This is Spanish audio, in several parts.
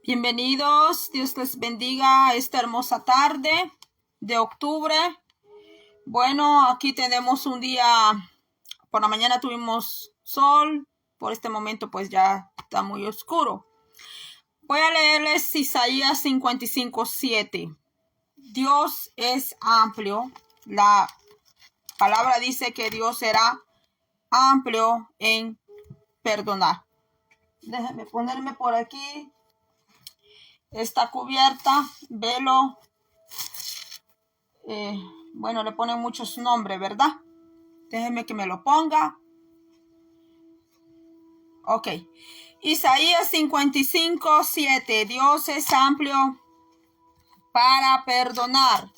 Bienvenidos, Dios les bendiga esta hermosa tarde de octubre. Bueno, aquí tenemos un día, por la mañana tuvimos sol, por este momento pues ya está muy oscuro. Voy a leerles Isaías 55:7. Dios es amplio. La palabra dice que Dios será amplio en perdonar. Déjenme ponerme por aquí esta cubierta, velo. Bueno, le ponen muchos nombres, ¿verdad? Déjenme que me lo ponga. Ok. Isaías 55:7. Dios es amplio para perdonar.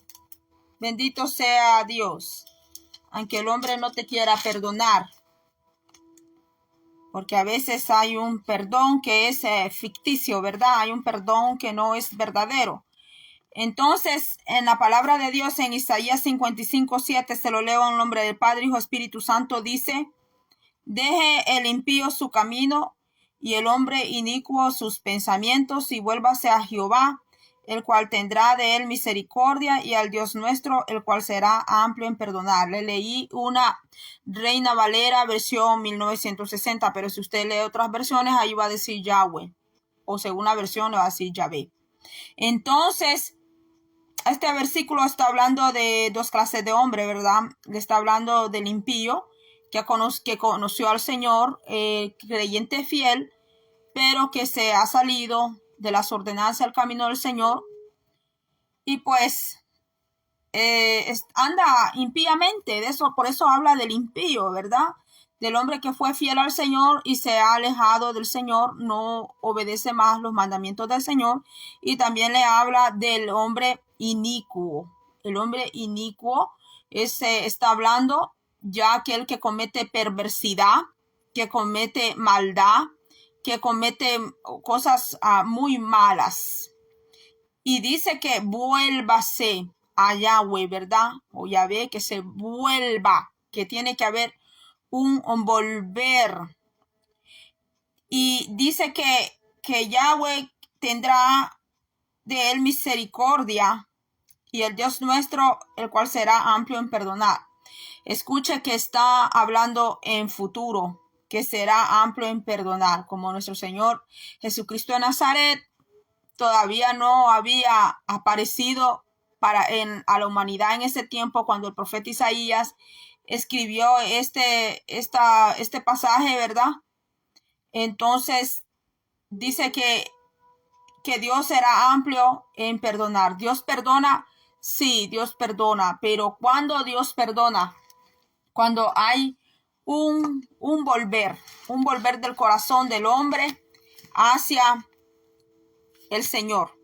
Bendito sea Dios. Aunque el hombre no te quiera perdonar. Porque a veces hay un perdón que es ficticio, ¿verdad? Hay un perdón que no es verdadero. Entonces, en la palabra de Dios, en Isaías 55:7, se lo leo en nombre del Padre, Hijo, Espíritu Santo, dice: deje el impío su camino y el hombre inicuo sus pensamientos, y vuélvase a Jehová, el cual tendrá de él misericordia, y al Dios nuestro, el cual será amplio en perdonar. Le leí una Reina Valera versión 1960, pero si usted lee otras versiones, ahí va a decir Yahweh, o según la versión le va a decir Yahvé. Entonces, este versículo está hablando de dos clases de hombre, ¿verdad? Le está hablando del impío, que conoció al Señor, creyente fiel, pero que se ha salido de las ordenanzas al camino del Señor y pues anda impíamente. Por eso habla del impío, ¿verdad? Del hombre que fue fiel al Señor y se ha alejado del Señor, no obedece más los mandamientos del Señor. Y también le habla del hombre inicuo. El hombre inicuo está hablando ya aquel que comete perversidad, que comete maldad, que comete cosas muy malas. Y dice que vuélvase a Yahweh, ¿verdad? O Yahvé, que se vuelva, que tiene que haber un volver. Y dice que Yahweh tendrá de él misericordia, y el Dios nuestro, el cual será amplio en perdonar. Escuche que está hablando en futuro, que será amplio en perdonar, como nuestro Señor Jesucristo de Nazaret todavía no había aparecido a la humanidad en ese tiempo, cuando el profeta Isaías escribió este pasaje, ¿verdad? Entonces dice que Dios será amplio en perdonar. ¿Dios perdona? Sí, Dios perdona, pero cuando Dios perdona, cuando hay un volver del corazón del hombre hacia el Señor.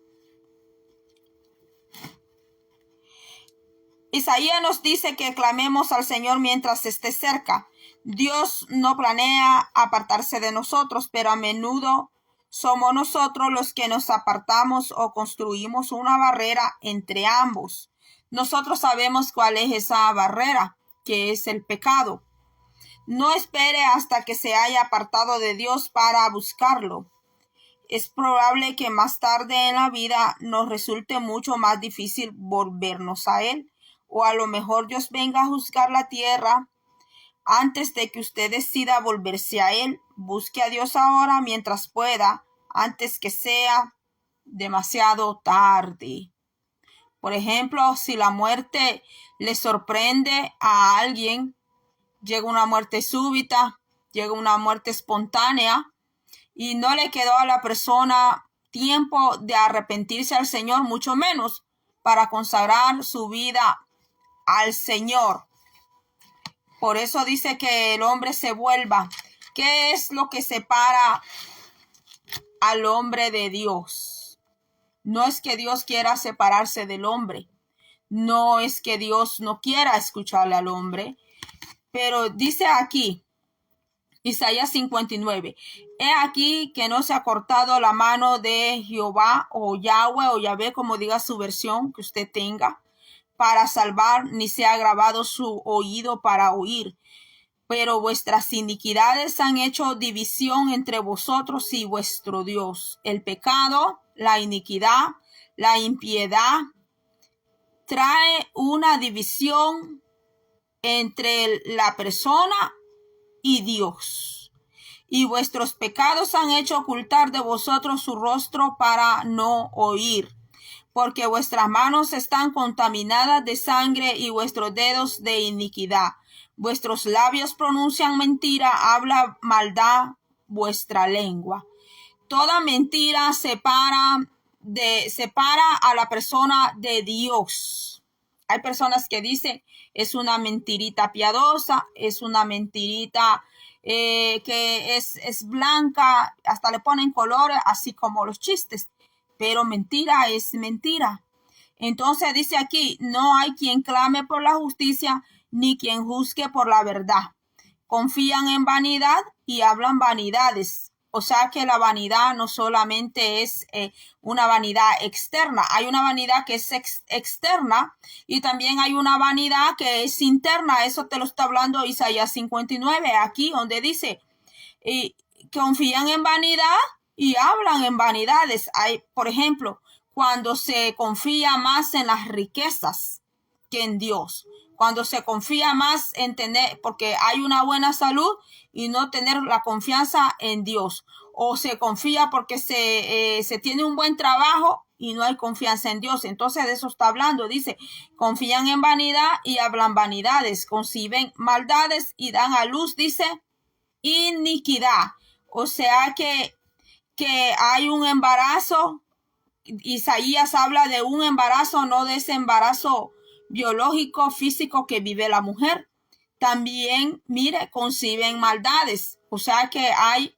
Isaías nos dice que clamemos al Señor mientras esté cerca. Dios no planea apartarse de nosotros, pero a menudo somos nosotros los que nos apartamos o construimos una barrera entre ambos. Nosotros sabemos cuál es esa barrera, que es el pecado. No espere hasta que se haya apartado de Dios para buscarlo. Es probable que más tarde en la vida nos resulte mucho más difícil volvernos a Él. O a lo mejor Dios venga a juzgar la tierra antes de que usted decida volverse a Él. Busque a Dios ahora mientras pueda, antes que sea demasiado tarde. Por ejemplo, si la muerte le sorprende a alguien, llega una muerte súbita, llega una muerte espontánea, y no le quedó a la persona tiempo de arrepentirse al Señor, mucho menos para consagrar su vida al Señor. Por eso dice que el hombre se vuelva. ¿Qué es lo que separa al hombre de Dios? No es que Dios quiera separarse del hombre. No es que Dios no quiera escucharle al hombre. Pero dice aquí, Isaías 59. He aquí que no se ha cortado la mano de Jehová, o Yahweh, o Yahvé, como diga su versión que usted tenga, para salvar, ni se ha grabado su oído para oír. Pero vuestras iniquidades han hecho división entre vosotros y vuestro Dios. El pecado la iniquidad, la impiedad, trae una división entre la persona y Dios. Y vuestros pecados han hecho ocultar de vosotros su rostro para no oír, porque vuestras manos están contaminadas de sangre y vuestros dedos de iniquidad. Vuestros labios pronuncian mentira, habla maldad vuestra lengua. Toda mentira separa a la persona de Dios. Hay personas que dicen, es una mentirita piadosa, es una mentirita que es blanca, hasta le ponen colores, así como los chistes, pero mentira es mentira. Entonces dice aquí, no hay quien clame por la justicia, ni quien juzgue por la verdad. Confían en vanidad y hablan vanidades. O sea que la vanidad no solamente es una vanidad externa, hay una vanidad que es externa y también hay una vanidad que es interna. Eso te lo está hablando Isaías 59, aquí donde dice, confían en vanidad y hablan en vanidades. Hay, por ejemplo, cuando se confía más en las riquezas que en Dios. Cuando se confía más en tener, porque hay una buena salud y no tener la confianza en Dios. O se confía porque se tiene un buen trabajo y no hay confianza en Dios. Entonces de eso está hablando. Dice, confían en vanidad y hablan vanidades. Conciben maldades y dan a luz, dice, iniquidad. O sea que hay un embarazo. Isaías habla de un embarazo, no de ese embarazo biológico, físico que vive la mujer. También, mire, conciben maldades. O sea que hay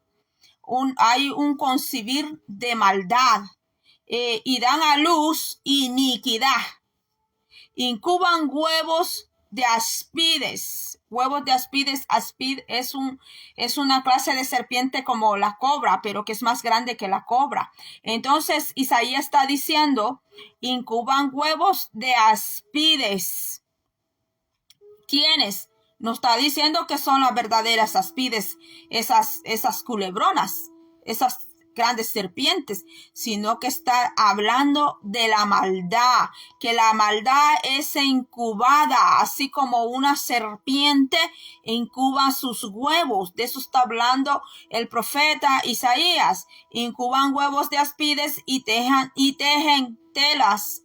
un concebir de maldad. Y dan a luz iniquidad. Incuban huevos de aspides. Huevos de aspides. Aspid es una clase de serpiente como la cobra, pero que es más grande que la cobra. Entonces Isaías está diciendo, incuban huevos de aspides. ¿Quiénes? Nos está diciendo que son las verdaderas aspides, esas culebronas, esas grandes serpientes, sino que está hablando de la maldad, que la maldad es incubada, así como una serpiente incuba sus huevos. De eso está hablando el profeta Isaías. Incuban huevos de aspides y tejen telas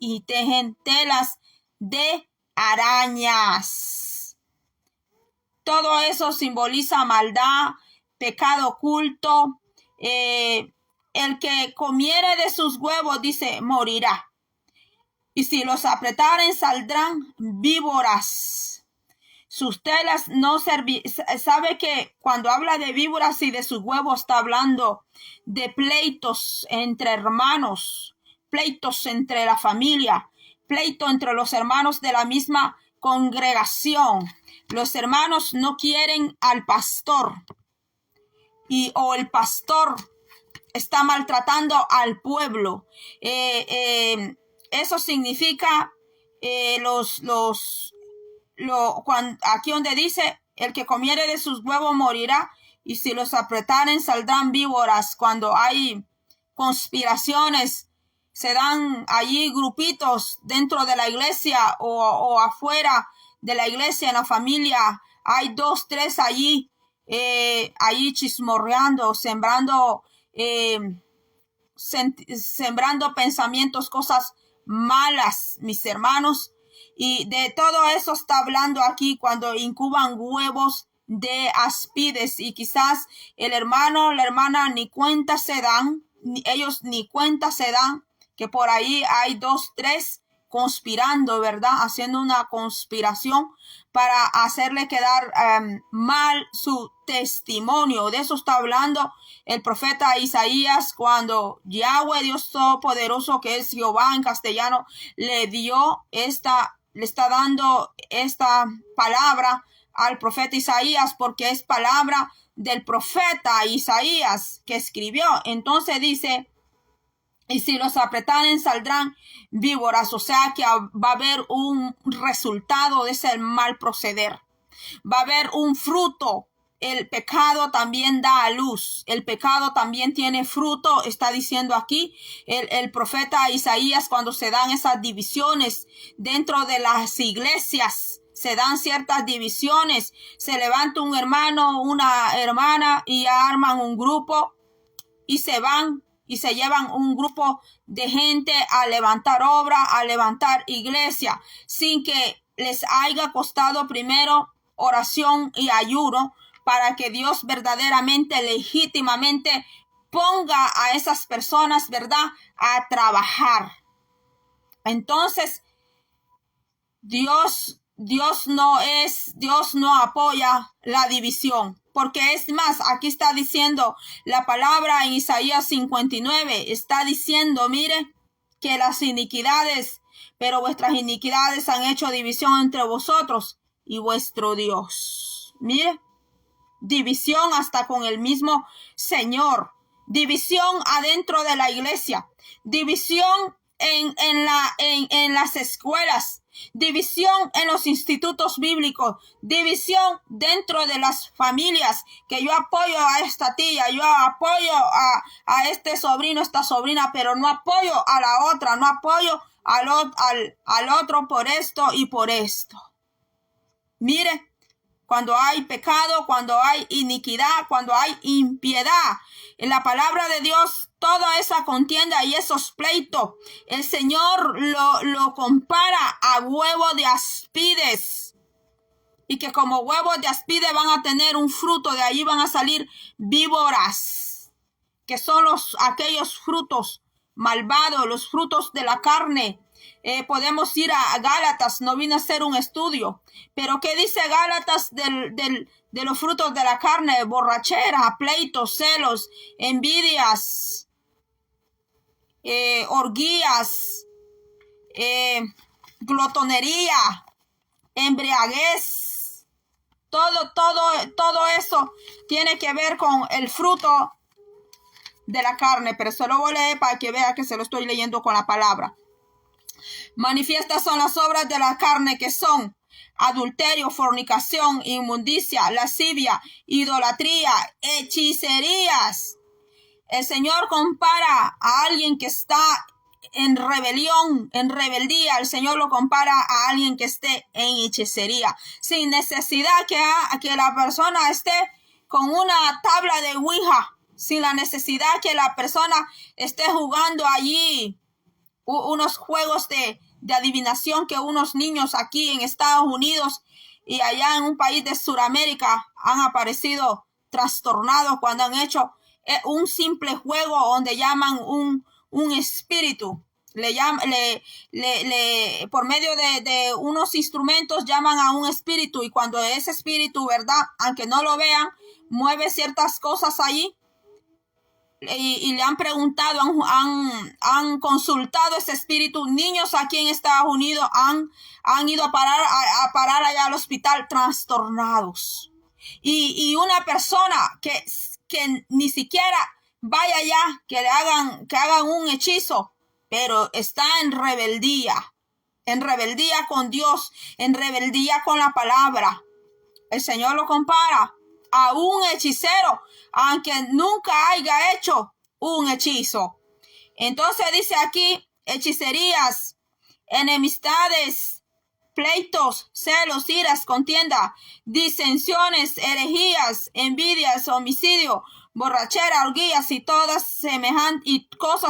de arañas. Todo eso simboliza maldad, pecado oculto. El que comiere de sus huevos, dice, morirá. Y si los apretaren, saldrán víboras. Sus telas no servirán. Sabe que cuando habla de víboras y de sus huevos, está hablando de pleitos entre hermanos, pleitos entre la familia, pleito entre los hermanos de la misma congregación. Los hermanos no quieren al pastor o el pastor está maltratando al pueblo. Eso significa aquí donde dice, el que comiere de sus huevos morirá, y si los apretaren saldrán víboras. Cuando hay conspiraciones, se dan allí grupitos dentro de la iglesia o afuera de la iglesia, en la familia, hay 2, 3 allí chismorreando, sembrando pensamientos, cosas malas, mis hermanos. Y de todo eso está hablando aquí cuando incuban huevos de aspides. Y quizás el hermano, la hermana ni cuenta se dan, ellos ni cuenta se dan que por ahí hay 2, 3 conspirando, ¿verdad? Haciendo una conspiración para hacerle quedar mal su testimonio. De eso está hablando el profeta Isaías cuando Yahweh, Dios Todopoderoso, que es Jehová en castellano, le está dando esta palabra al profeta Isaías, porque es palabra del profeta Isaías que escribió. Entonces dice, y si los apretaren saldrán víboras. O sea que va a haber un resultado de ese mal proceder. Va a haber un fruto el pecado también da a luz, el pecado también tiene fruto, está diciendo aquí el profeta Isaías. Cuando se dan esas divisiones dentro de las iglesias, se dan ciertas divisiones, se levanta un hermano, una hermana y arman un grupo y se van y se llevan un grupo de gente a levantar obra, a levantar iglesia, sin que les haya costado primero oración y ayuno, para que Dios verdaderamente, legítimamente ponga a esas personas, ¿verdad?, a trabajar. Entonces, Dios no apoya la división, porque es más, aquí está diciendo la palabra en Isaías 59, está diciendo, mire, que las iniquidades, pero vuestras iniquidades han hecho división entre vosotros y vuestro Dios. Mire, división hasta con el mismo Señor, división adentro de la iglesia, división en las escuelas, división en los institutos bíblicos, división dentro de las familias, que yo apoyo a esta tía, yo apoyo a este sobrino, esta sobrina, pero no apoyo a la otra, no apoyo al otro por esto y por esto. Mire, cuando hay pecado, cuando hay iniquidad, cuando hay impiedad, en la palabra de Dios, toda esa contienda y esos pleitos, el Señor lo compara a huevo de aspides. Y que como huevos de aspides van a tener un fruto, de ahí van a salir víboras, que son aquellos frutos malvados, los frutos de la carne. Podemos ir a Gálatas, no vine a hacer un estudio, pero ¿qué dice Gálatas de los frutos de la carne? Borrachera, pleitos, celos, envidias, orgías, glotonería, embriaguez. Todo eso tiene que ver con el fruto de la carne, pero se lo voy a leer para que vea que se lo estoy leyendo con la palabra. Manifiestas son las obras de la carne, que son adulterio, fornicación, inmundicia, lascivia, idolatría, hechicerías. El Señor compara a alguien que está en rebelión, en rebeldía. El Señor lo compara a alguien que esté en hechicería, sin necesidad que la persona esté con una tabla de Ouija, sin la necesidad que la persona esté jugando allí unos juegos de adivinación que unos niños aquí en Estados Unidos y allá en un país de Sudamérica han aparecido trastornados cuando han hecho un simple juego donde llaman un espíritu. Por medio de unos instrumentos llaman a un espíritu, y cuando ese espíritu, ¿verdad?, aunque no lo vean, mueve ciertas cosas allí. Y le han preguntado, han consultado ese espíritu. Niños aquí en Estados Unidos han ido a parar allá al hospital trastornados. Y una persona que ni siquiera vaya allá, que hagan un hechizo, pero está en rebeldía con Dios, en rebeldía con la palabra. El Señor lo compara a un hechicero, aunque nunca haya hecho un hechizo. Entonces dice aquí, hechicerías, enemistades, pleitos, celos, iras, contienda, disensiones, herejías, envidias, homicidio, borrachera, orgías y cosas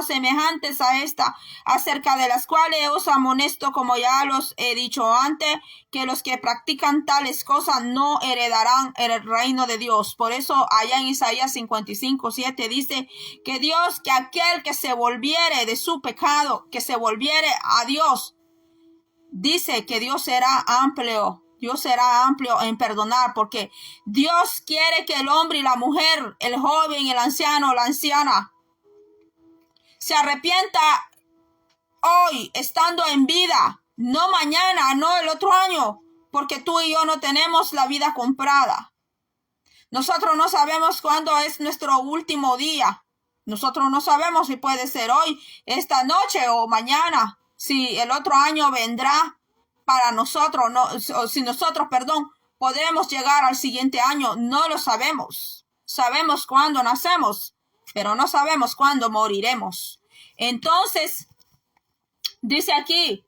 semejantes a esta, acerca de las cuales os amonesto, como ya los he dicho antes, que los que practican tales cosas no heredarán el reino de Dios. Por eso allá en Isaías 55:7 dice que aquel que se volviere de su pecado, que se volviere a Dios, dice que Dios será amplio en perdonar, porque Dios quiere que el hombre y la mujer, el joven, el anciano, la anciana, se arrepienta hoy, estando en vida, no mañana, no el otro año, porque tú y yo no tenemos la vida comprada. Nosotros no sabemos cuándo es nuestro último día. Nosotros no sabemos si puede ser hoy, esta noche o mañana, si el otro año vendrá para nosotros, podremos llegar al siguiente año? No lo sabemos. Sabemos cuándo nacemos, pero no sabemos cuándo moriremos. Entonces, dice aquí,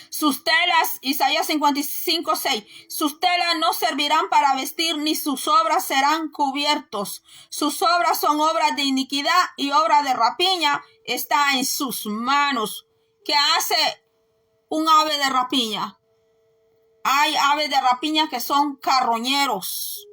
sus telas, Isaías 55:6, sus telas no servirán para vestir, ni sus obras serán cubiertos. Sus obras son obras de iniquidad y obra de rapiña está en sus manos. ¿Qué hace un ave de rapiña? Hay aves de rapiña que son carroñeros.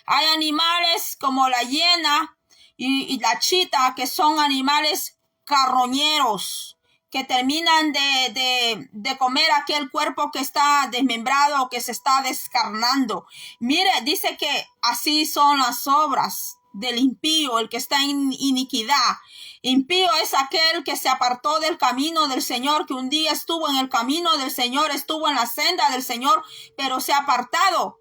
Hay animales como la hiena y la chita que son animales carroñeros, que terminan de comer aquel cuerpo que está desmembrado o que se está descarnando. Mire, dice que así son las obras del impío, el que está en iniquidad. Impío es aquel que se apartó del camino del Señor, que un día estuvo en el camino del Señor, estuvo en la senda del Señor, pero se ha apartado.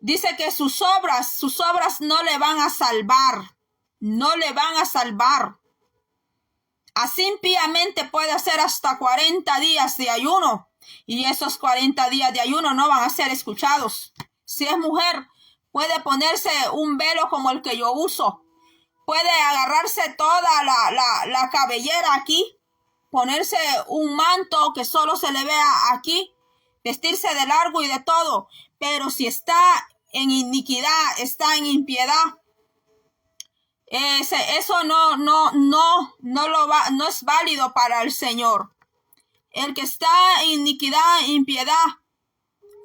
Dice que sus obras no le van a salvar, no le van a salvar. Así impíamente puede hacer hasta 40 días de ayuno y esos 40 días de ayuno no van a ser escuchados. Si es mujer, puede ponerse un velo como el que yo uso. Puede agarrarse toda la cabellera aquí, ponerse un manto que solo se le vea aquí, vestirse de largo y de todo. Pero si está en iniquidad, está en impiedad, eso no es válido para el Señor. El que está en iniquidad, impiedad,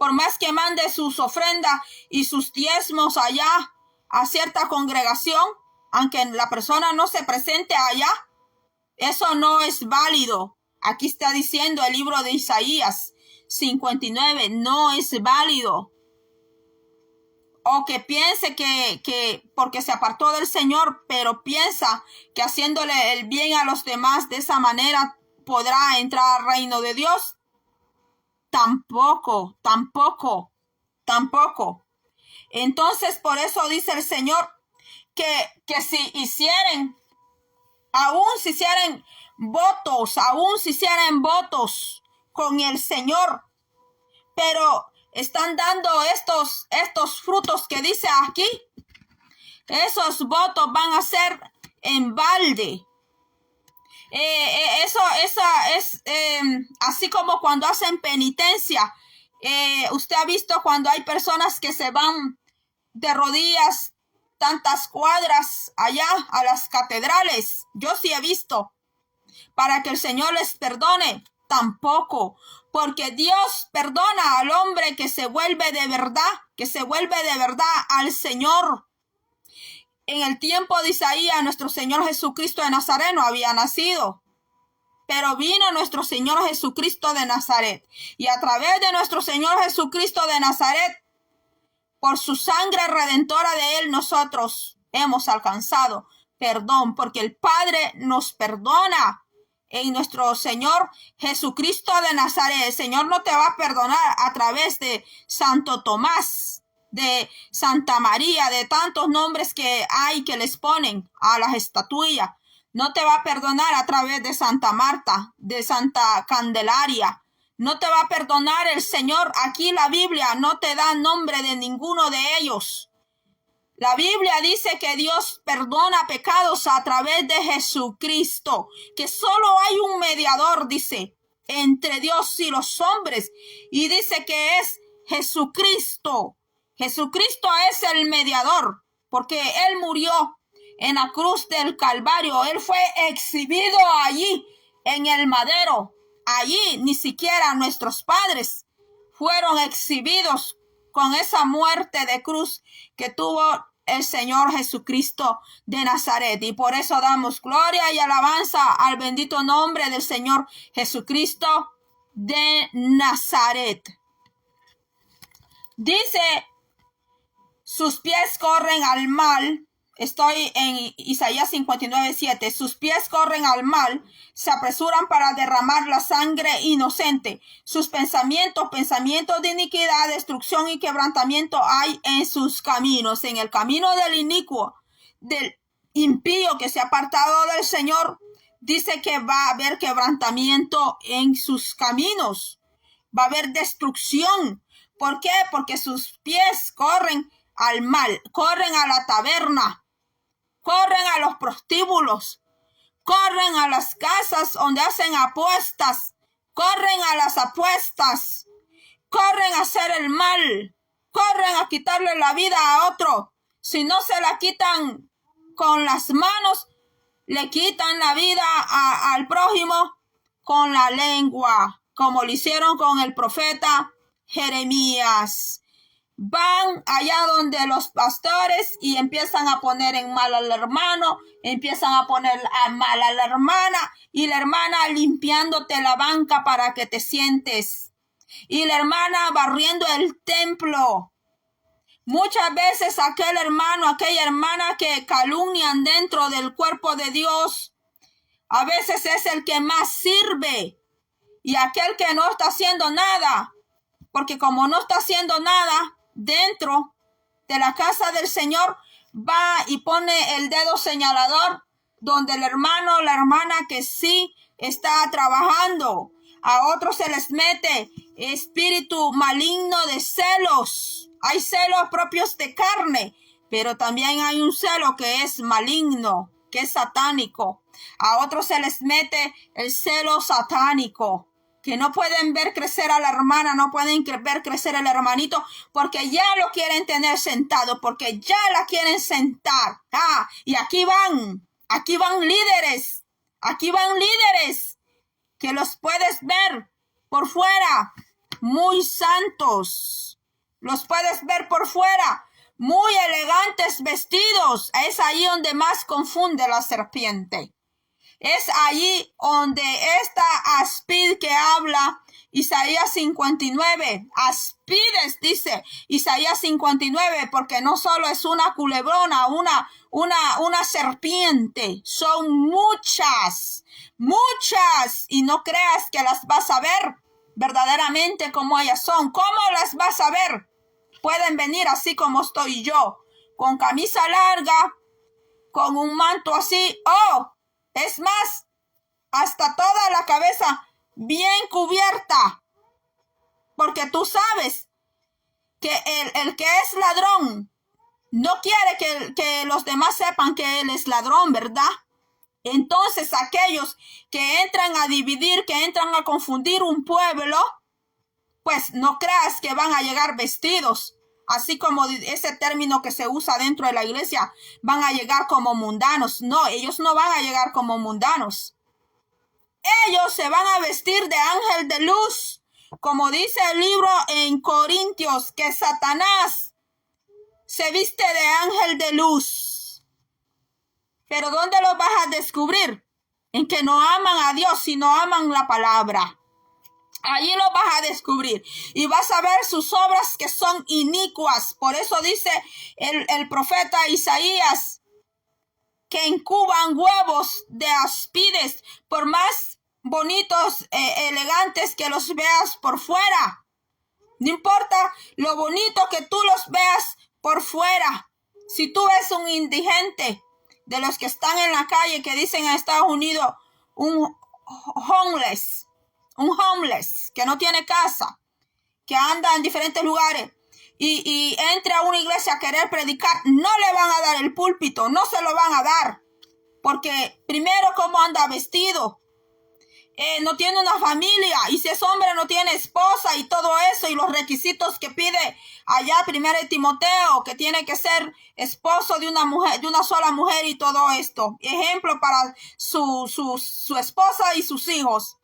por más que mande sus ofrendas y sus diezmos allá a cierta congregación, aunque la persona no se presente allá, eso no es válido. Aquí está diciendo el libro de Isaías 59, no es válido. O que piense que porque se apartó del Señor, pero piensa que haciéndole el bien a los demás de esa manera podrá entrar al reino de Dios. Tampoco. Entonces, por eso dice el Señor que si hicieren, aún si hicieren votos con el Señor, pero están dando estos frutos que dice aquí, esos votos van a ser en balde. Eso es así como cuando hacen penitencia. Usted ha visto cuando hay personas que se van de rodillas tantas cuadras allá a las catedrales. Yo sí he visto, para que el Señor les perdone. Tampoco, porque Dios perdona al hombre que se vuelve de verdad al Señor. En el tiempo de Isaías, nuestro Señor Jesucristo de Nazaret no había nacido, pero vino nuestro Señor Jesucristo de Nazaret, y a través de nuestro Señor Jesucristo de Nazaret, por su sangre redentora de Él, nosotros hemos alcanzado perdón, porque el Padre nos perdona. En nuestro Señor Jesucristo de Nazaret, el Señor no te va a perdonar a través de Santo Tomás, de Santa María, de tantos nombres que hay que les ponen a las estatuillas. No te va a perdonar a través de Santa Marta, de Santa Candelaria. No te va a perdonar el Señor. Aquí la Biblia no te da nombre de ninguno de ellos. La Biblia dice que Dios perdona pecados a través de Jesucristo, que solo hay un mediador, dice, entre Dios y los hombres, y dice que es Jesucristo. Jesucristo es el mediador, porque Él murió en la cruz del Calvario. Él fue exhibido allí en el madero. Allí ni siquiera nuestros padres fueron exhibidos con esa muerte de cruz que tuvo el Señor Jesucristo de Nazaret. Y por eso damos gloria y alabanza al bendito nombre del Señor Jesucristo de Nazaret. Dice, sus pies corren al mal. Estoy en Isaías 59:7. Sus pies corren al mal, se apresuran para derramar la sangre inocente. Sus pensamientos de iniquidad, destrucción y quebrantamiento hay en sus caminos. En el camino del inicuo, del impío que se ha apartado del Señor, dice que va a haber quebrantamiento en sus caminos. Va a haber destrucción, ¿Por qué? Porque sus pies corren al mal, corren a la taberna, corren a los prostíbulos, corren a las casas donde hacen apuestas, corren a las apuestas, corren a hacer el mal, corren a quitarle la vida a otro. Si no se la quitan con las manos, le quitan la vida al prójimo con la lengua, como lo hicieron con el profeta Jeremías. Van allá donde los pastores y empiezan a poner en mal al hermano, empiezan a poner mal a la hermana, y la hermana limpiándote la banca para que te sientes, y la hermana barriendo el templo. Muchas veces aquel hermano, aquella hermana que calumnian dentro del cuerpo de Dios, a veces es el que más sirve, y aquel que no está haciendo nada, porque como no está haciendo nada dentro de la casa del Señor, va y pone el dedo señalador donde el hermano o la hermana que sí está trabajando. A otros se les mete espíritu maligno de celos. Hay celos propios de carne, pero también hay un celo que es maligno, que es satánico. A otros se les mete el celo satánico, que no pueden ver crecer a la hermana, no pueden ver crecer al hermanito, porque ya lo quieren tener sentado, porque ya la quieren sentar. Y aquí van líderes, que los puedes ver por fuera, muy santos, los puedes ver por fuera, muy elegantes vestidos. Es ahí donde más confunde la serpiente. Es allí donde esta áspid que habla Isaías 59, aspides, dice Isaías 59, porque no solo es una culebrona, una serpiente, son muchas, y no creas que las vas a ver verdaderamente como ellas son. ¿Cómo las vas a ver? Pueden venir así como estoy yo, con camisa larga, con un manto así, es más, hasta toda la cabeza bien cubierta, porque tú sabes que el que es ladrón no quiere que los demás sepan que él es ladrón, ¿verdad? Entonces aquellos que entran a dividir, que entran a confundir un pueblo, pues no creas que van a llegar vestidos, así como ese término que se usa dentro de la iglesia, van a llegar como mundanos. No, ellos no van a llegar como mundanos. Ellos se van a vestir de ángel de luz, como dice el libro en Corintios, que Satanás se viste de ángel de luz. Pero ¿dónde lo vas a descubrir? En que no aman a Dios, sino aman la palabra. Allí lo vas a descubrir y vas a ver sus obras que son inicuas. Por eso dice el profeta Isaías que incuban huevos de áspides, por más bonitos, elegantes que los veas por fuera. No importa lo bonito que tú los veas por fuera. Si tú ves un indigente de los que están en la calle, que dicen en Estados Unidos un homeless, que no tiene casa, que anda en diferentes lugares y entra a una iglesia a querer predicar, no le van a dar el púlpito, no se lo van a dar, porque primero cómo anda vestido, no tiene una familia, y si es hombre no tiene esposa y todo eso, y los requisitos que pide allá 1 Timoteo, que tiene que ser esposo de una mujer, de una sola mujer, y todo esto, ejemplo para su esposa y sus hijos.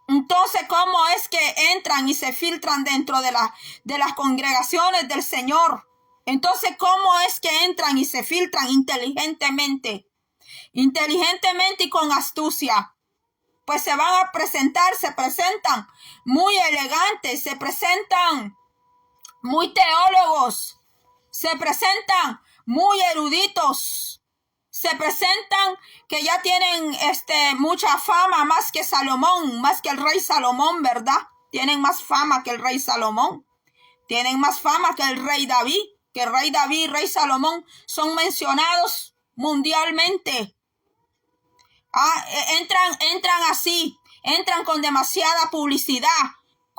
Entonces, ¿cómo es que entran y se filtran dentro de las congregaciones del Señor? Entonces, ¿cómo es que entran y se filtran inteligentemente y con astucia? Pues se van a presentar, se presentan muy elegantes, se presentan muy teólogos, se presentan muy eruditos, se presentan que ya tienen mucha fama, más que Salomón, más que el rey Salomón, ¿verdad? Tienen más fama que el rey Salomón. Tienen más fama que el rey David, que el rey David y rey Salomón son mencionados mundialmente. Entran así, entran con demasiada publicidad,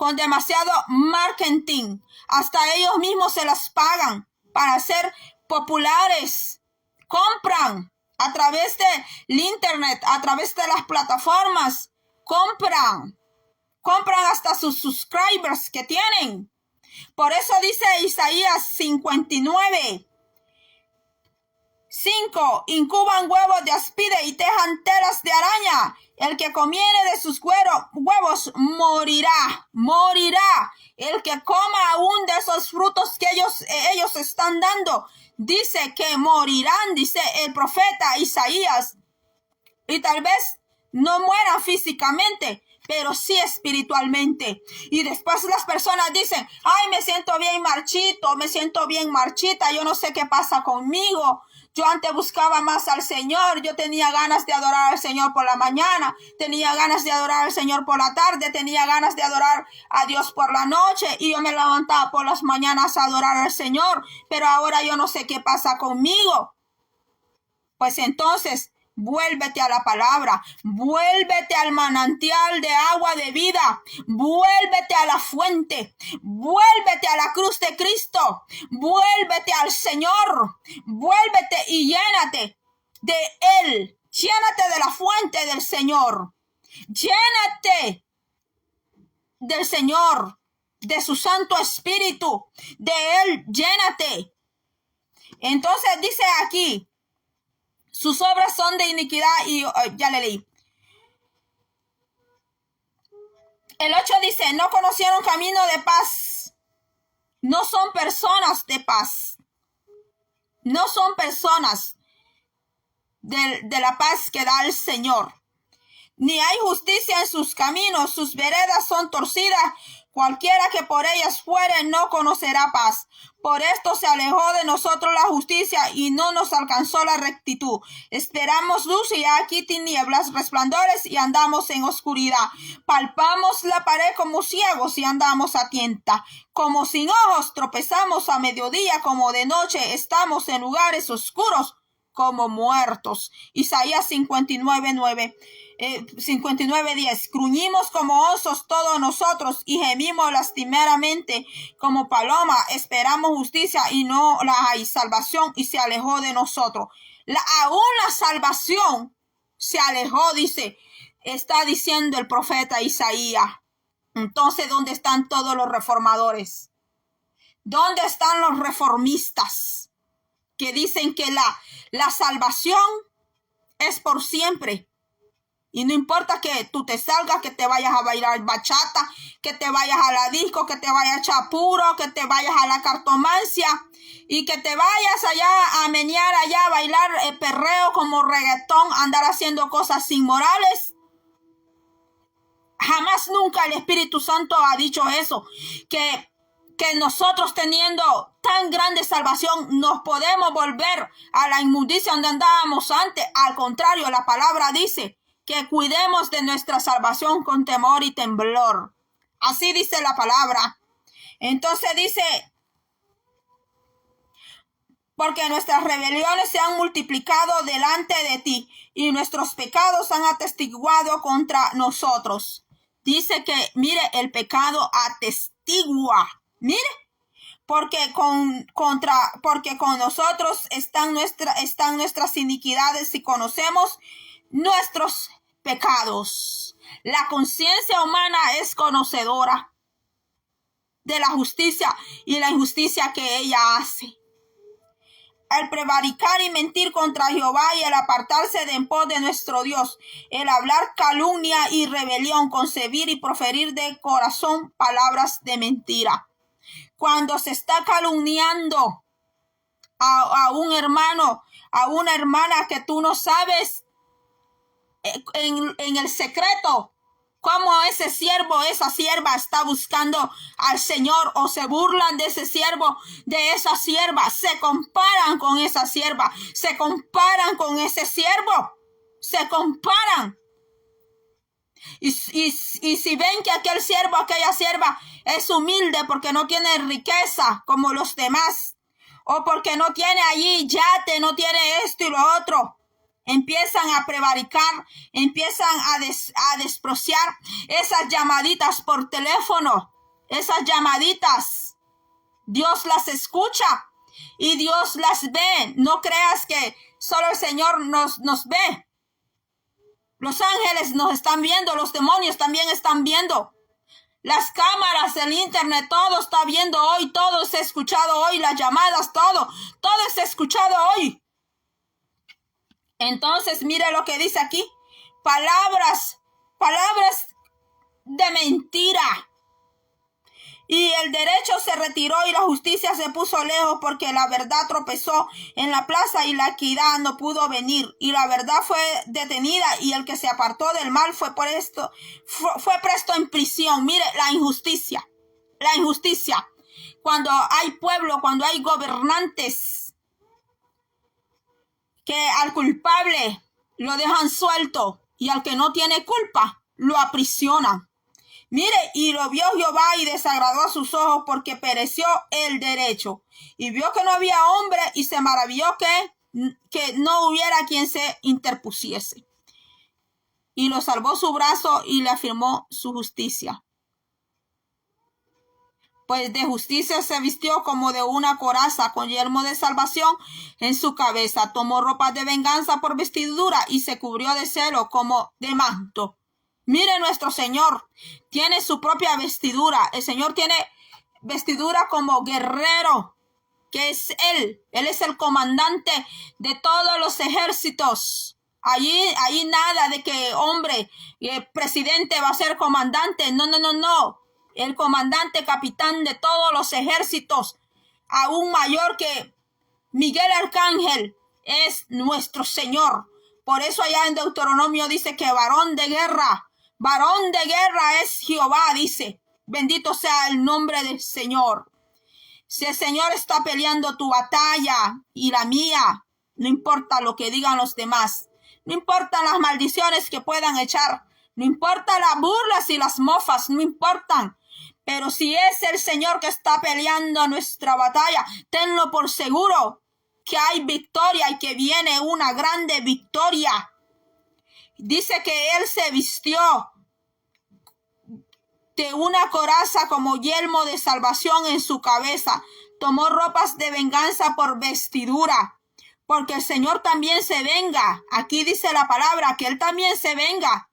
con demasiado marketing. Hasta ellos mismos se las pagan para ser populares. Compran a través del internet, a través de las plataformas. Compran hasta sus subscribers que tienen. Por eso dice Isaías 59. 5. Incuban huevos de áspide y tejan telas de araña. El que comiere de sus huevos morirá. El que coma aún de esos frutos que ellos están dando, dice que morirán, dice el profeta Isaías. Y tal vez no mueran físicamente, pero sí espiritualmente. Y después las personas dicen, ay, me siento bien marchito, me siento bien marchita, yo no sé qué pasa conmigo. Yo antes buscaba más al Señor, yo tenía ganas de adorar al Señor por la mañana, tenía ganas de adorar al Señor por la tarde, tenía ganas de adorar a Dios por la noche, y yo me levantaba por las mañanas a adorar al Señor, pero ahora yo no sé qué pasa conmigo. Pues entonces, vuélvete a la palabra, vuélvete al manantial de agua de vida, vuélvete a la fuente, vuélvete a la cruz de Cristo, vuélvete al Señor, vuélvete y llénate de Él, llénate de la fuente del Señor, llénate del Señor, de su Santo Espíritu, de Él, llénate. Entonces dice aquí, sus obras son de iniquidad y ya le leí. El 8 dice, no conocieron camino de paz. No son personas de paz. No son personas de la paz que da el Señor. Ni hay justicia en sus caminos, sus veredas son torcidas. Cualquiera que por ellas fuere no conocerá paz. Por esto se alejó de nosotros la justicia y no nos alcanzó la rectitud. Esperamos luz y aquí tinieblas, resplandores y andamos en oscuridad. Palpamos la pared como ciegos y andamos a tienta. Como sin ojos tropezamos a mediodía, como de noche estamos en lugares oscuros como muertos. Isaías 59:9. 59:10. Gruñimos como osos todos nosotros y gemimos lastimeramente como paloma. Esperamos justicia y no la hay, salvación, y se alejó de nosotros. Aún la salvación se alejó, está diciendo el profeta Isaías. Entonces, ¿dónde están todos los reformadores? ¿Dónde están los reformistas que dicen que la salvación es por siempre? Y no importa que tú te salgas, que te vayas a bailar bachata, que te vayas a la disco, que te vayas a chapuro, que te vayas a la cartomancia y que te vayas allá a menear, allá a bailar perreo como reggaetón, andar haciendo cosas inmorales. Jamás nunca el Espíritu Santo ha dicho eso, que nosotros teniendo tan grande salvación nos podemos volver a la inmundicia donde andábamos antes. Al contrario, la palabra dice que cuidemos de nuestra salvación con temor y temblor. Así dice la palabra. Entonces dice, porque nuestras rebeliones se han multiplicado delante de ti y nuestros pecados han atestiguado contra nosotros. Dice que, mire, el pecado atestigua. Mire, porque con nosotros están nuestras iniquidades y conocemos nuestros pecados. La conciencia humana es conocedora de la justicia y la injusticia que ella hace. El prevaricar y mentir contra Jehová y el apartarse de en pos de nuestro Dios, el hablar calumnia y rebelión, concebir y proferir de corazón palabras de mentira. Cuando se está calumniando a un hermano, a una hermana que tú no sabes en el secreto cómo ese siervo, esa sierva está buscando al Señor, o se burlan de ese siervo, de esa sierva, se comparan con esa sierva, se comparan con ese siervo, se comparan. Y si ven que aquel siervo, aquella sierva es humilde porque no tiene riqueza como los demás, o porque no tiene allí yate, no tiene esto y lo otro, empiezan a prevaricar, empiezan a despreciar esas llamaditas por teléfono, esas llamaditas. Dios las escucha y Dios las ve. No creas que solo el Señor nos ve. Los ángeles nos están viendo, los demonios también están viendo. Las cámaras, el internet, todo está viendo hoy, todo se ha escuchado hoy, las llamadas, todo está escuchado hoy. Entonces, mire lo que dice aquí. Palabras de mentira. Y el derecho se retiró y la justicia se puso lejos, porque la verdad tropezó en la plaza y la equidad no pudo venir. Y la verdad fue detenida y el que se apartó del mal fue presto en prisión. Mire la injusticia. La injusticia. Cuando hay pueblo, cuando hay gobernantes que al culpable lo dejan suelto y al que no tiene culpa lo aprisionan. Mire, y lo vio Jehová y desagradó a sus ojos, porque pereció el derecho. Y vio que no había hombre y se maravilló que no hubiera quien se interpusiese. Y lo salvó su brazo y le afirmó su justicia. Pues de justicia se vistió como de una coraza, con yelmo de salvación en su cabeza. Tomó ropas de venganza por vestidura y se cubrió de celo como de manto. Mire, nuestro Señor tiene su propia vestidura. El Señor tiene vestidura como guerrero, que es Él. Él es el comandante de todos los ejércitos. Allí nada de que, hombre, el presidente va a ser comandante. No. El comandante, capitán de todos los ejércitos, aún mayor que Miguel Arcángel, es nuestro Señor. Por eso allá en Deuteronomio dice que varón de guerra es Jehová, dice. Bendito sea el nombre del Señor. Si el Señor está peleando tu batalla y la mía, no importa lo que digan los demás, no importan las maldiciones que puedan echar, no importa las burlas y las mofas, no importan. Pero si es el Señor que está peleando nuestra batalla, tenlo por seguro que hay victoria y que viene una grande victoria. Dice que Él se vistió de una coraza como yelmo de salvación en su cabeza. Tomó ropas de venganza por vestidura, porque el Señor también se venga. Aquí dice la palabra que Él también se venga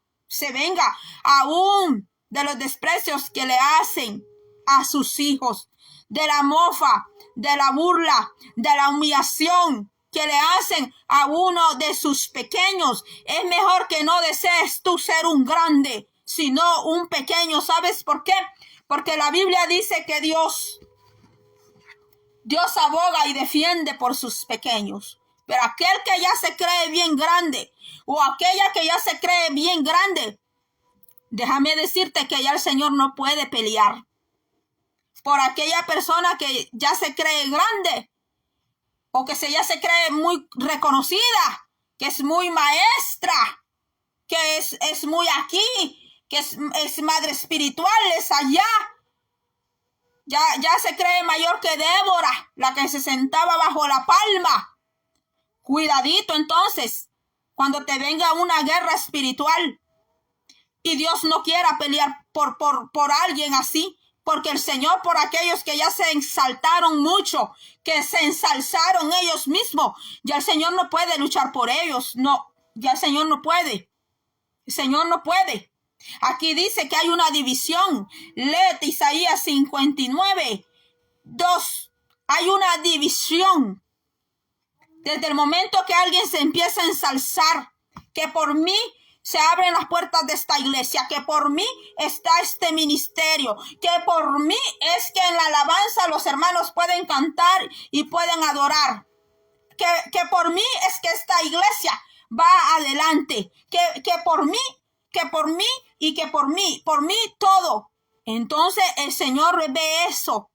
aún de los desprecios que le hacen a sus hijos, de la mofa, de la burla, de la humillación que le hacen a uno de sus pequeños. Es mejor que no desees tú ser un grande, sino un pequeño. ¿Sabes por qué? Porque la Biblia dice que Dios aboga y defiende por sus pequeños. Pero aquel que ya se cree bien grande, o aquella que ya se cree bien grande, déjame decirte que ya el Señor no puede pelear por aquella persona que ya se cree grande, o que ya se cree muy reconocida, que es muy maestra, que es muy aquí, que es madre espiritual, es allá. Ya se cree mayor que Débora, la que se sentaba bajo la palma. Cuidadito entonces, cuando te venga una guerra espiritual y Dios no quiera pelear por alguien así, porque el Señor, por aquellos que ya se exaltaron mucho, que se ensalzaron ellos mismos, ya el Señor no puede luchar por ellos. No, ya el Señor no puede. El Señor no puede. Aquí dice que hay una división. Léete Isaías 59, 2. Hay una división. Desde el momento que alguien se empieza a ensalzar, que por mí se abren las puertas de esta iglesia, que por mí está este ministerio, que por mí es que en la alabanza los hermanos pueden cantar y pueden adorar, que por mí es que esta iglesia va adelante, que por mí y que por mí todo. Entonces el Señor ve eso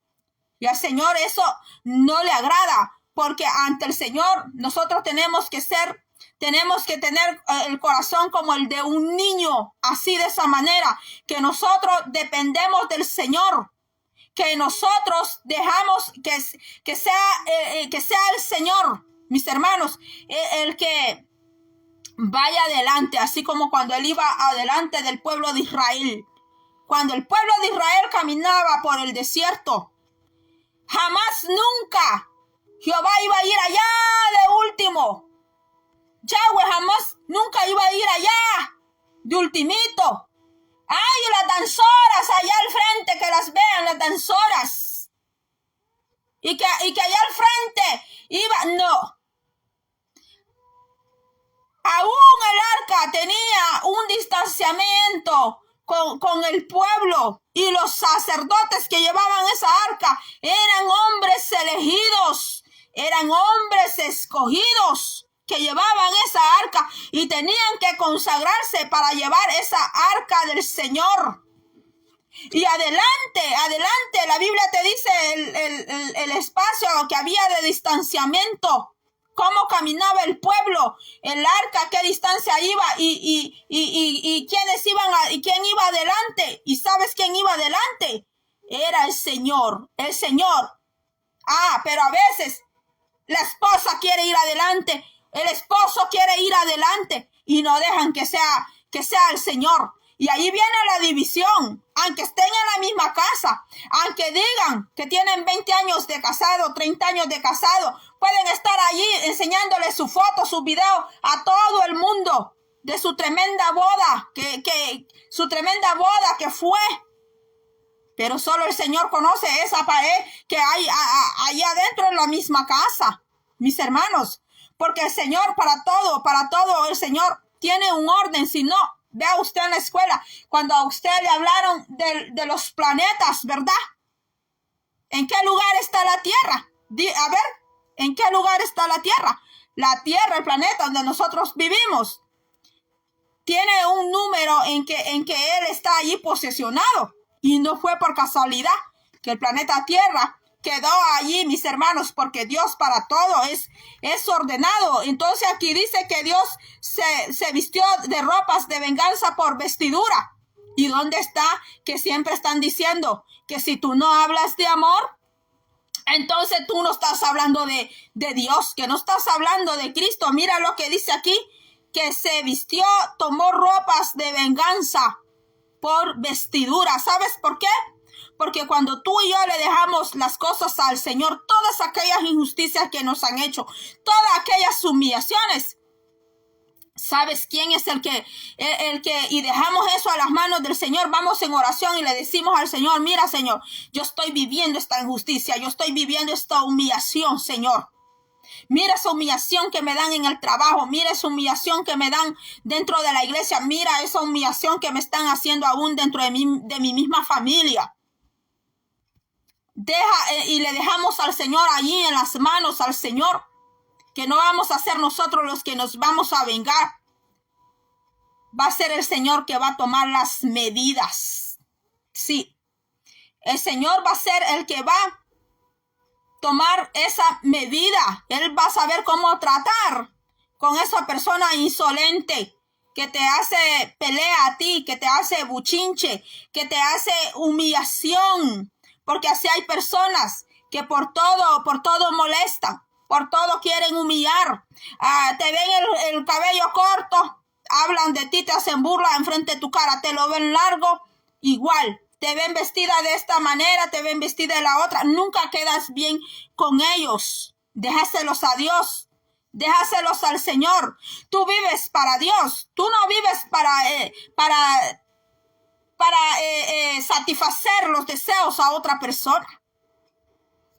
y al Señor eso no le agrada, porque ante el Señor nosotros tenemos que tener el corazón como el de un niño, así de esa manera, que nosotros dependemos del Señor, que nosotros dejamos que sea el Señor, mis hermanos, el que vaya adelante, así como cuando él iba adelante del pueblo de Israel. Cuando el pueblo de Israel caminaba por el desierto, jamás nunca Jehová iba a ir allá de último. Yahweh jamás nunca iba a ir allá de ultimito. Ay, las danzoras allá al frente, que las vean las danzoras. Y que allá al frente iba, no. Aún el arca tenía un distanciamiento con el pueblo, y los sacerdotes que llevaban esa arca eran hombres elegidos, eran hombres escogidos que llevaban esa arca y tenían que consagrarse para llevar esa arca del Señor. Y adelante, la Biblia te dice el espacio que había de distanciamiento. Cómo caminaba el pueblo, el arca, qué distancia iba y quiénes iban y quién iba adelante. ¿Y sabes quién iba adelante? Era el Señor, el Señor. Pero a veces la esposa quiere ir adelante, el esposo quiere ir adelante y no dejan que sea el Señor. Y ahí viene la división, aunque estén en la misma casa, aunque digan que tienen 20 años de casado, 30 años de casado, pueden estar allí enseñándole su foto, su video a todo el mundo de su tremenda boda, su tremenda boda que fue. Pero solo el Señor conoce esa pared que hay ahí adentro en la misma casa, mis hermanos, porque el Señor para todo, el Señor tiene un orden. Si no, vea usted en la escuela, cuando a usted le hablaron de los planetas, ¿verdad? ¿En qué lugar está la Tierra? A ver, ¿en qué lugar está la Tierra? La Tierra, el planeta donde nosotros vivimos, tiene un número en que Él está allí posesionado. Y no fue por casualidad que el planeta Tierra quedó allí, mis hermanos, porque Dios para todo es ordenado. Entonces aquí dice que Dios se vistió de ropas de venganza por vestidura. ¿Y dónde está? Que siempre están diciendo que si tú no hablas de amor, entonces tú no estás hablando de Dios, que no estás hablando de Cristo. Mira lo que dice aquí, que se vistió, tomó ropas de venganza por vestidura. ¿Sabes por qué? Porque cuando tú y yo le dejamos las cosas al Señor, todas aquellas injusticias que nos han hecho, todas aquellas humillaciones, ¿sabes quién es el que y dejamos eso a las manos del Señor? Vamos en oración y le decimos al Señor: mira, Señor, yo estoy viviendo esta injusticia, yo estoy viviendo esta humillación, Señor. Mira esa humillación que me dan en el trabajo. Mira esa humillación que me dan dentro de la iglesia. Mira esa humillación que me están haciendo aún dentro de mi misma familia. Y le dejamos al Señor allí en las manos al Señor, que no vamos a ser nosotros los que nos vamos a vengar. Va a ser el Señor que va a tomar las medidas. Sí, el Señor va a ser el que va a tomar esa medida. Él va a saber cómo tratar con esa persona insolente que te hace pelea a ti, que te hace buchinche, que te hace humillación. Porque así hay personas que por todo molestan, por todo quieren humillar. Te ven el cabello corto, hablan de ti, te hacen burla enfrente de tu cara, te lo ven largo, igual. Te ven vestida de esta manera, te ven vestida de la otra. Nunca quedas bien con ellos. Déjaselos a Dios. Déjaselos al Señor. Tú vives para Dios. Tú no vives para satisfacer los deseos a otra persona.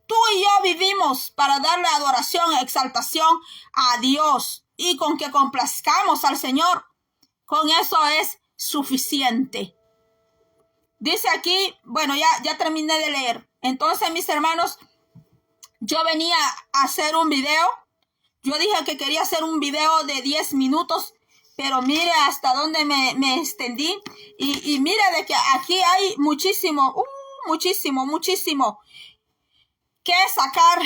Tú y yo vivimos para darle adoración, exaltación a Dios. Y con que complazcamos al Señor, con eso es suficiente. Dice aquí, bueno, ya terminé de leer. Entonces, mis hermanos, yo venía a hacer un video. Yo dije que quería hacer un video de 10 minutos, pero mire hasta dónde me extendí. Y mire de que aquí hay muchísimo que sacar.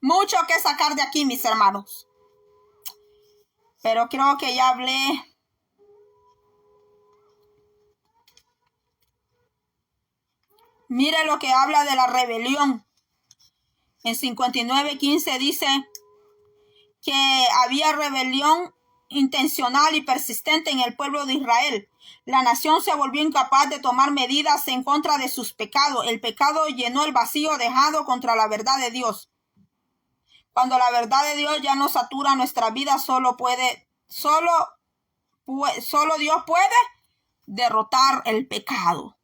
Mucho que sacar de aquí, mis hermanos. Pero creo que ya hablé. Mire lo que habla de la rebelión. En 59:15 dice que había rebelión intencional y persistente en el pueblo de Israel. La nación se volvió incapaz de tomar medidas en contra de sus pecados. El pecado llenó el vacío dejado contra la verdad de Dios. Cuando la verdad de Dios ya no satura nuestra vida, solo Dios puede derrotar el pecado.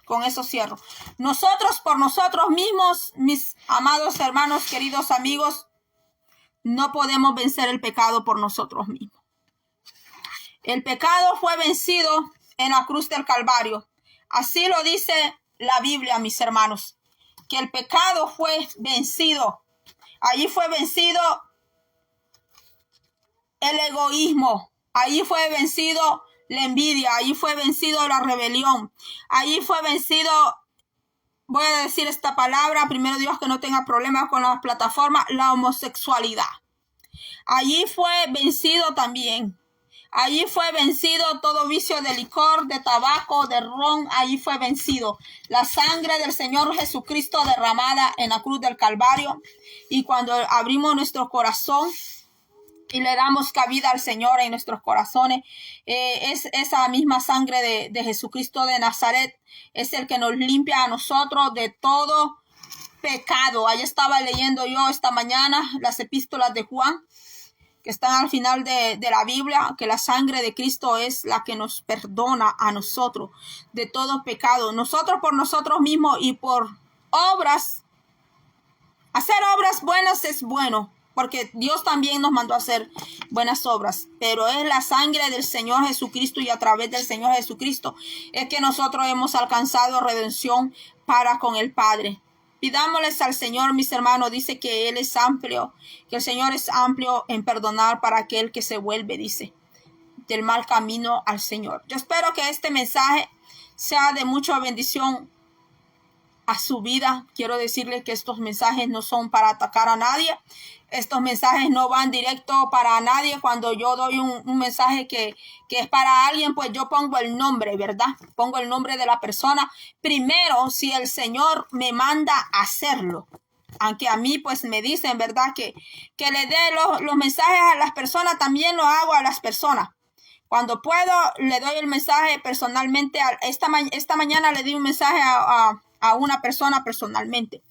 Con eso cierro. Nosotros por nosotros mismos, mis amados hermanos, queridos amigos, no podemos vencer el pecado por nosotros mismos. El pecado fue vencido en la cruz del Calvario. Así lo dice la Biblia, mis hermanos, que el pecado fue vencido. Allí fue vencido el egoísmo. Allí fue vencido la envidia. Allí fue vencido la rebelión. Allí fue vencido, voy a decir esta palabra, primero Dios, que no tenga problemas con las plataformas, la homosexualidad. Allí fue vencido también. Allí fue vencido todo vicio de licor, de tabaco, de ron. Allí fue vencido la sangre del Señor Jesucristo derramada en la cruz del Calvario. Y cuando abrimos nuestro corazón y le damos cabida al Señor en nuestros corazones, es esa misma sangre de Jesucristo de Nazaret, es el que nos limpia a nosotros de todo pecado. Ahí estaba leyendo yo esta mañana las epístolas de Juan, que están al final de la Biblia, que la sangre de Cristo es la que nos perdona a nosotros de todo pecado. Nosotros por nosotros mismos y por obras, hacer obras buenas es bueno, porque Dios también nos mandó a hacer buenas obras, pero es la sangre del Señor Jesucristo, y a través del Señor Jesucristo es que nosotros hemos alcanzado redención para con el Padre. Pidámosles al Señor, mis hermanos, dice que Él es amplio, que el Señor es amplio en perdonar para aquel que se vuelve, dice, del mal camino al Señor. Yo espero que este mensaje sea de mucha bendición a su vida. Quiero decirle que estos mensajes no son para atacar a nadie. Estos mensajes no van directo para nadie. Cuando yo doy un mensaje que es para alguien, pues yo pongo el nombre, ¿verdad? Pongo el nombre de la persona. Primero, si el Señor me manda a hacerlo. Aunque a mí pues me dicen, ¿verdad? Que le dé los mensajes a las personas, también lo hago a las personas. Cuando puedo, le doy el mensaje personalmente. Esta mañana le di un mensaje a una persona personalmente.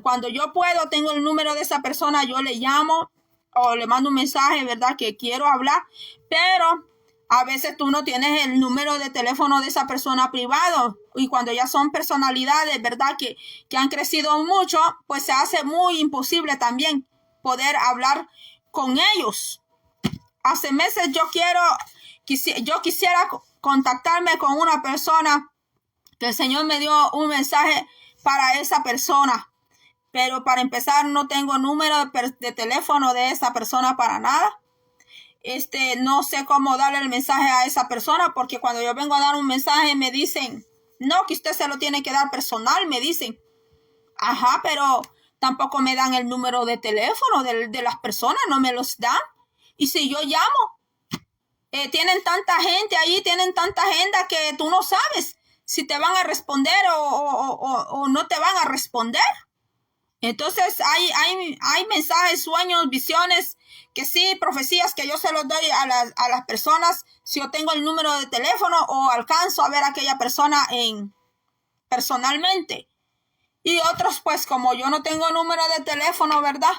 Cuando yo puedo, tengo el número de esa persona, yo le llamo o le mando un mensaje, ¿verdad? Que quiero hablar, pero a veces tú no tienes el número de teléfono de esa persona privado, y cuando ya son personalidades, ¿verdad? Que han crecido mucho, pues se hace muy imposible también poder hablar con ellos. Hace meses yo quisiera contactarme con una persona, que el Señor me dio un mensaje para esa persona, pero para empezar no tengo número de teléfono de esa persona para nada. No sé cómo darle el mensaje a esa persona, porque cuando yo vengo a dar un mensaje me dicen, no, que usted se lo tiene que dar personal, me dicen. Ajá, pero tampoco me dan el número de teléfono de las personas, no me los dan. Y si yo llamo, tienen tanta gente ahí, tienen tanta agenda que tú no sabes si te van a responder o no te van a responder. Entonces hay mensajes, sueños, visiones, que sí, profecías que yo se los doy a las personas si yo tengo el número de teléfono o alcanzo a ver a aquella persona personalmente. Y otros, pues como yo no tengo número de teléfono, ¿verdad?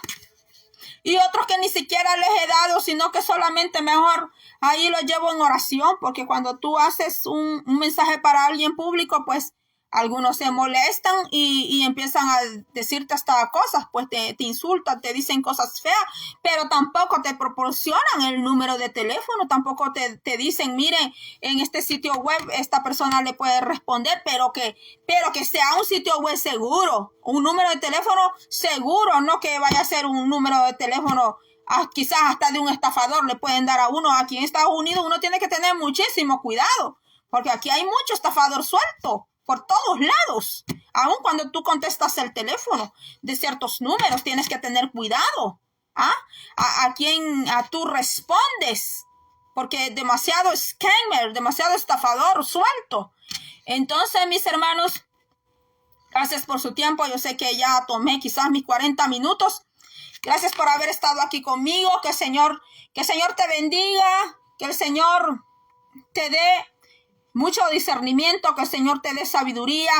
Y otros que ni siquiera les he dado, sino que solamente mejor ahí lo llevo en oración, porque cuando tú haces un mensaje para alguien público, pues algunos se molestan y empiezan a decirte hasta cosas, pues te insultan, te dicen cosas feas, pero tampoco te proporcionan el número de teléfono, tampoco te dicen, miren, en este sitio web esta persona le puede responder, pero que sea un sitio web seguro, un número de teléfono seguro, no que vaya a ser un número de teléfono quizás hasta de un estafador le pueden dar a uno. Aquí en Estados Unidos uno tiene que tener muchísimo cuidado, porque aquí hay mucho estafador suelto por todos lados. Aun cuando tú contestas el teléfono de ciertos números, tienes que tener cuidado. A quién tú respondes, porque demasiado scammer, demasiado estafador suelto. Entonces, mis hermanos, gracias por su tiempo. Yo sé que ya tomé quizás mis 40 minutos. Gracias por haber estado aquí conmigo. Que el Señor te bendiga. Que el Señor te dé mucho discernimiento. Que el Señor te dé sabiduría.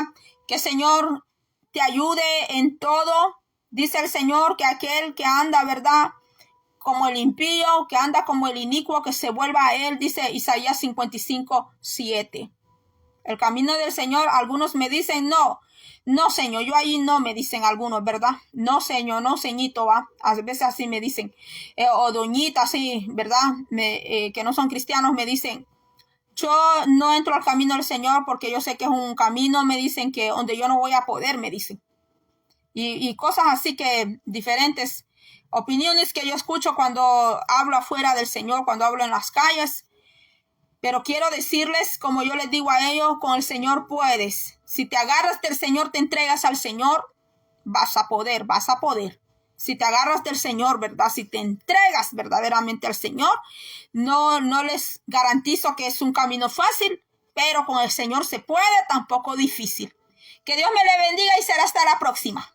Que el Señor te ayude en todo. Dice el Señor que aquel que anda, ¿verdad?, como el impío, que anda como el inicuo, que se vuelva a él, dice Isaías 55:7. El camino del Señor, algunos me dicen, no, Señor, yo ahí no, me dicen algunos, ¿verdad? No, Señor, no, Señito, va. A veces así me dicen, o doñita, así, ¿verdad? Que no son cristianos, me dicen, yo no entro al camino del Señor porque yo sé que es un camino, me dicen, que donde yo no voy a poder, me dicen. Y cosas así, que diferentes opiniones que yo escucho cuando hablo afuera del Señor, cuando hablo en las calles. Pero quiero decirles, como yo les digo a ellos, con el Señor puedes. Si te agarras del Señor, te entregas al Señor, vas a poder. Si te agarras del Señor, ¿verdad? Si te entregas verdaderamente al Señor, no les garantizo que es un camino fácil, pero con el Señor se puede, tampoco difícil. Que Dios me le bendiga y será hasta la próxima.